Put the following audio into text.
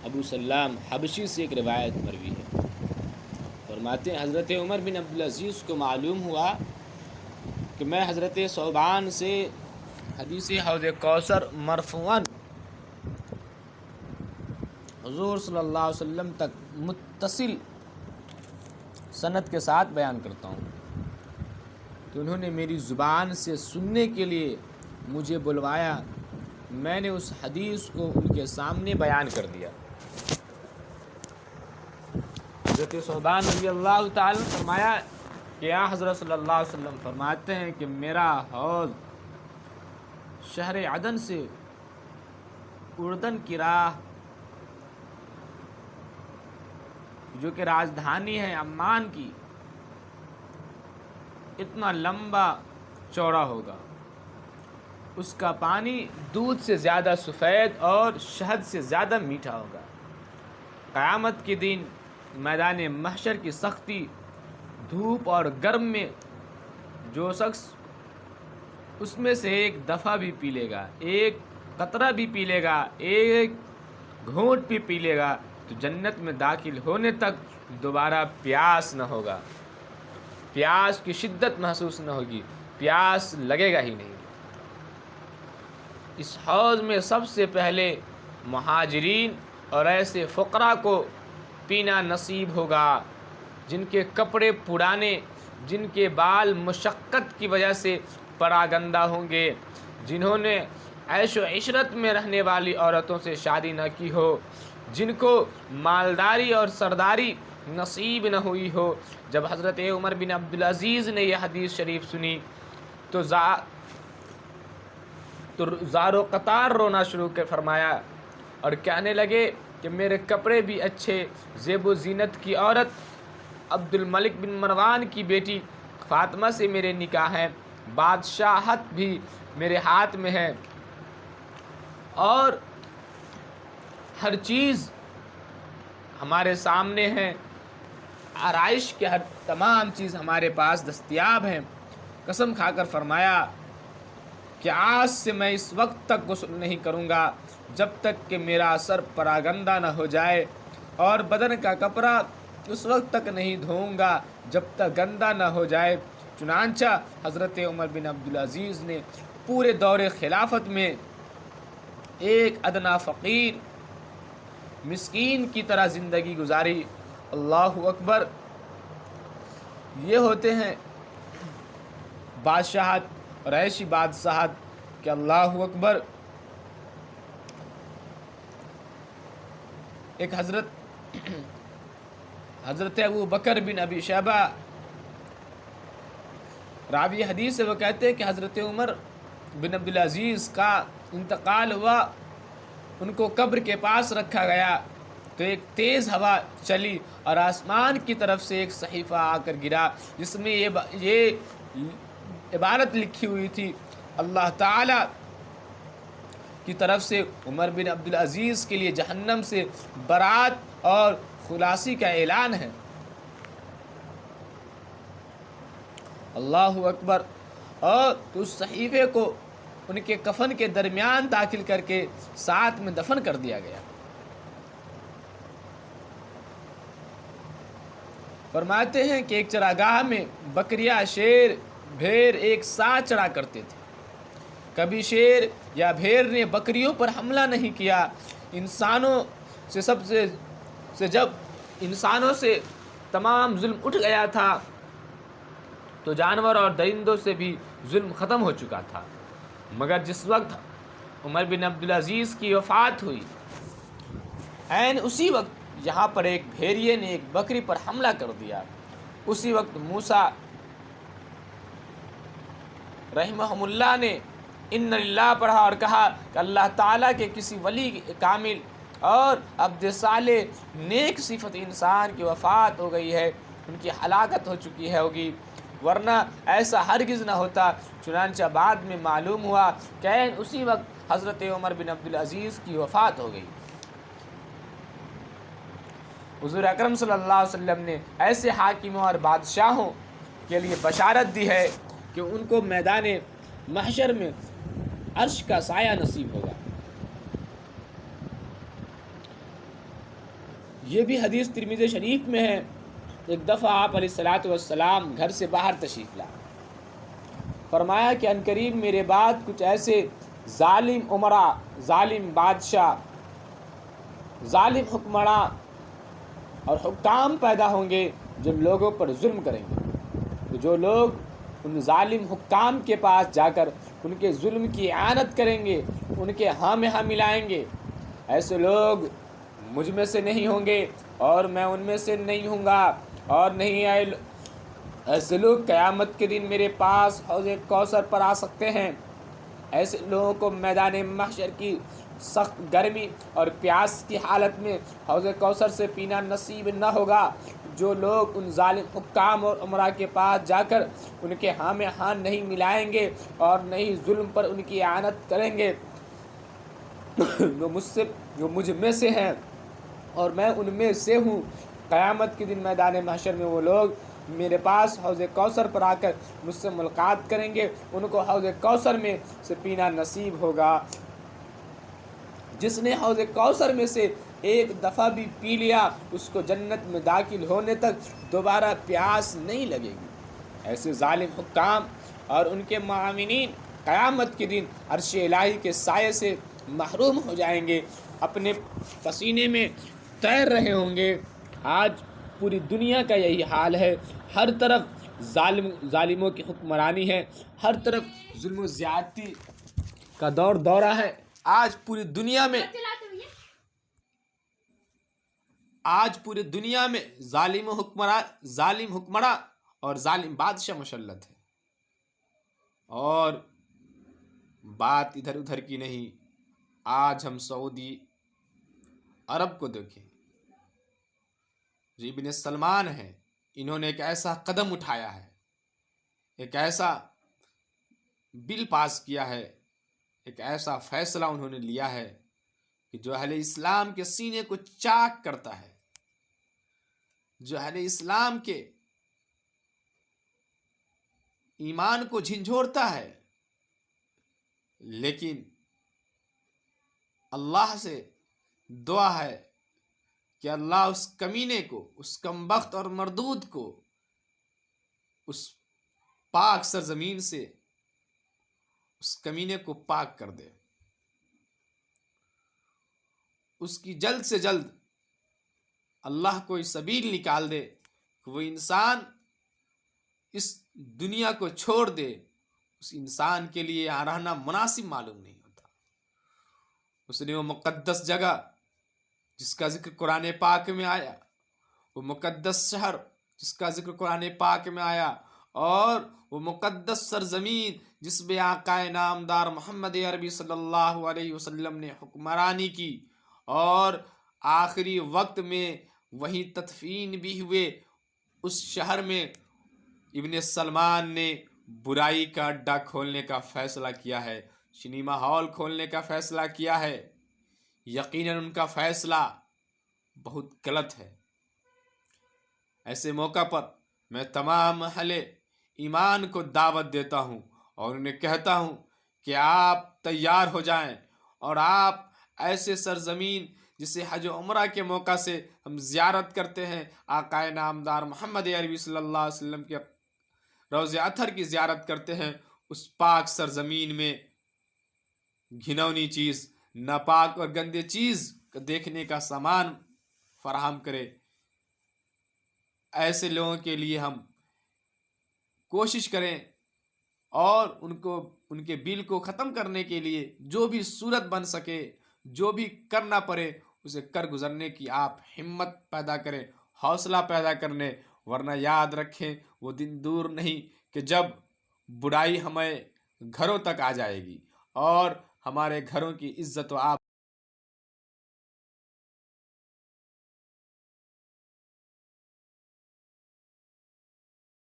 ابو سلام حبشی سے ایک روایت مروی ہے، فرماتے ہیں حضرت عمر بن عبدالعزیز کو معلوم ہوا کہ میں حضرت ثوبان سے حدیث حوض کوثر مرفوعاً حضور صلی اللہ علیہ وسلم تک متصل سند کے ساتھ بیان کرتا ہوں، تو انہوں نے میری زبان سے سننے کے لیے مجھے بلوایا، میں نے اس حدیث کو ان کے سامنے بیان کر دیا۔ حضرت ثوبان رضی اللہ تعالی فرمایا کہ یا حضرت صلی اللہ علیہ وسلم فرماتے ہیں کہ میرا حوض شہر عدن سے اردن کی راہ جو کہ راجدھانی ہے عمان کی، اتنا لمبا چوڑا ہوگا، اس کا پانی دودھ سے زیادہ سفید اور شہد سے زیادہ میٹھا ہوگا۔ قیامت کے دن میدان محشر کی سختی، دھوپ اور گرم میں جو شخص اس میں سے ایک دفعہ بھی پی لے گا، ایک قطرہ بھی پی لے گا، ایک گھونٹ بھی پی لے گا، تو جنت میں داخل ہونے تک دوبارہ پیاس نہ ہوگا، پیاس کی شدت محسوس نہ ہوگی، پیاس لگے گا ہی نہیں۔ اس حوض میں سب سے پہلے مہاجرین اور ایسے فقراء کو پینا نصیب ہوگا جن کے کپڑے پرانے، جن کے بال مشقت کی وجہ سے پراگندہ ہوں گے، جنہوں نے عیش و عشرت میں رہنے والی عورتوں سے شادی نہ کی ہو، جن کو مالداری اور سرداری نصیب نہ ہوئی ہو۔ جب حضرت عمر بن عبدالعزیز نے یہ حدیث شریف سنی تو زار و قطار رونا شروع کر فرمایا اور کہنے لگے کہ میرے کپڑے بھی اچھے، زیب و زینت کی عورت عبد الملک بن مروان کی بیٹی فاطمہ سے میرے نکاح ہیں، بادشاہت بھی میرے ہاتھ میں ہے، اور ہر چیز ہمارے سامنے ہے، آرائش کے ہر تمام چیز ہمارے پاس دستیاب ہیں۔ قسم کھا کر فرمایا کہ آج سے میں اس وقت تک غسل نہیں کروں گا جب تک کہ میرا سر پراگندہ نہ ہو جائے، اور بدن کا کپڑا اس وقت تک نہیں دھوؤں گا جب تک گندا نہ ہو جائے۔ چنانچہ حضرت عمر بن عبدالعزیز نے پورے دور خلافت میں ایک ادنا فقیر مسکین کی طرح زندگی گزاری۔ اللہ اکبر! یہ ہوتے ہیں بادشاہت اور ایسی بادشاہت کہ اللہ اکبر! ایک حضرت ابو بکر بن ابی شیبہ راوی حدیث سے وہ کہتے ہیں کہ حضرت عمر بن عبدالعزیز کا انتقال ہوا، ان کو قبر کے پاس رکھا گیا تو ایک تیز ہوا چلی اور آسمان کی طرف سے ایک صحیفہ آ کر گرا جس میں یہ عبارت لکھی ہوئی تھی، اللہ تعالی کی طرف سے عمر بن عبدالعزیز کے لیے جہنم سے برات اور خلاصی کا اعلان ہے۔ اللہ اکبر! اور اس صحیفے کو ان کے کفن کے درمیان داخل کر کے ساتھ میں دفن کر دیا گیا۔ فرماتے ہیں کہ ایک چراگاہ میں بکریاں، شیر، بھیڑ ایک ساتھ چرا کرتے تھے، کبھی شیر یا بھیڑ نے بکریوں پر حملہ نہیں کیا۔ جب انسانوں سے تمام ظلم اٹھ گیا تھا تو جانور اور درندوں سے بھی ظلم ختم ہو چکا تھا، مگر جس وقت عمر بن عبدالعزیز کی وفات ہوئی، عین اسی وقت یہاں پر ایک بھیڑیے نے ایک بکری پر حملہ کر دیا۔ اسی وقت موسیٰ رحمہم اللہ نے ان اللہ پڑھا اور کہا کہ اللہ تعالیٰ کے کسی ولی کامل اور عبد صالح نیک صفت انسان کی وفات ہو گئی ہے، ان کی ہلاکت ہو چکی ہے ہوگی، ورنہ ایسا ہرگز نہ ہوتا۔ چنانچہ بعد میں معلوم ہوا کہ اسی وقت حضرت عمر بن عبدالعزیز کی وفات ہو گئی۔ حضور اکرم صلی اللہ علیہ وسلم نے ایسے حاکموں اور بادشاہوں کے لیے بشارت دی ہے کہ ان کو میدان محشر میں عرش کا سایہ نصیب ہوگا۔ یہ بھی حدیث ترمذی شریف میں ہے. ایک دفعہ آپ علیہ الصلاۃ والسلام گھر سے باہر تشریف لائے. فرمایا کہ عنقریب میرے بعد کچھ ایسے ظالم امراء، ظالم بادشاہ، ظالم حکمراں اور حکام پیدا ہوں گے جو لوگوں پر ظلم کریں گے. تو جو لوگ ان ظالم حکام کے پاس جا کر ان کے ظلم کی اعانت کریں گے، ان کے ہاں میں ہاں ملائیں گے، ایسے لوگ مجھ میں سے نہیں ہوں گے اور میں ان میں سے نہیں ہوں گا. اور نہیں ایسے لوگ قیامت کے دن میرے پاس حوض کوثر پر آ سکتے ہیں. ایسے لوگوں کو میدان محشر کی سخت گرمی اور پیاس کی حالت میں حوض کوثر سے پینا نصیب نہ ہوگا. جو لوگ ان ظالم حکام اور امراء کے پاس جا کر ان کے ہاں میں ہاں نہیں ملائیں گے اور نہیں ظلم پر ان کی اعانت کریں گے، جو مجھ میں سے ہیں اور میں ان میں سے ہوں، قیامت کے دن میدان محشر میں وہ لوگ میرے پاس حوض کوثر پر آ کر مجھ سے ملاقات کریں گے. ان کو حوض کوثر میں سے پینا نصیب ہوگا. جس نے حوض کوثر میں سے ایک دفعہ بھی پی لیا اس کو جنت میں داخل ہونے تک دوبارہ پیاس نہیں لگے گی. ایسے ظالم حکام اور ان کے معاونین قیامت کے دن عرش الہی کے سائے سے محروم ہو جائیں گے، اپنے پسینے میں تیر رہے ہوں گے. آج پوری دنیا کا یہی حال ہے. ہر طرف ظالموں کی حکمرانی ہے، ہر طرف ظلم و زیادتی کا دورہ ہے. آج پوری دنیا میں ظالم حکمراں اور ظالم بادشاہ مسلط ہے. اور بات ادھر ادھر کی نہیں. آج ہم سعودی عرب کو دیکھیں، جو ابن سلمان ہیں، انہوں نے ایک ایسا قدم اٹھایا ہے، ایک ایسا بل پاس کیا ہے، ایک ایسا فیصلہ انہوں نے لیا ہے کہ جو اہل اسلام کے سینے کو چاک کرتا ہے، جو اہل اسلام کے ایمان کو جھنجھوڑتا ہے. لیکن اللہ سے دعا ہے کہ اللہ اس کمینے کو، اس کمبخت اور مردود کو اس پاک سرزمین سے اس کمینے کو پاک کر دے. اس کی جلد سے جلد اللہ کوئی سبیل نکال دے کہ وہ انسان اس دنیا کو چھوڑ دے. اس انسان کے لیے یہاں رہنا مناسب معلوم نہیں ہوتا. اس نے وہ مقدس جگہ جس کا ذکر قرآن پاک میں آیا، وہ مقدس شہر جس کا ذکر قرآن پاک میں آیا، اور وہ مقدس سرزمین جس میں آقا نامدار محمد عربی صلی اللہ علیہ وسلم نے حکمرانی کی اور آخری وقت میں وہی تدفین بھی ہوئے، اس شہر میں ابن سلمان نے برائی کا اڈا کھولنے کا فیصلہ کیا ہے، سنیما ہال کھولنے کا فیصلہ کیا ہے. یقیناً ان کا فیصلہ بہت غلط ہے. ایسے موقع پر میں تمام اہل ایمان کو دعوت دیتا ہوں اور انہیں کہتا ہوں کہ آپ تیار ہو جائیں اور آپ ایسے سرزمین جسے حج و عمرہ کے موقع سے ہم زیارت کرتے ہیں، آقا نامدار محمد عربی صلی اللہ علیہ وسلم کے روضہ اطہر کی زیارت کرتے ہیں، اس پاک سرزمین میں گھنونی چیز، ناپاک اور گندے چیز دیکھنے کا سامان فراہم کرے. ایسے لوگوں کے لیے ہم کوشش کریں اور ان کے بل کو ختم کرنے کے لیے جو بھی صورت بن سکے، جو بھی کرنا پڑے اسے کر گزرنے کی آپ ہمت پیدا کریں، حوصلہ پیدا کرنے. ورنہ یاد رکھیں وہ دن دور نہیں کہ جب برائی ہمیں گھروں تک آ جائے گی اور ہمارے گھروں کی عزت و آبرو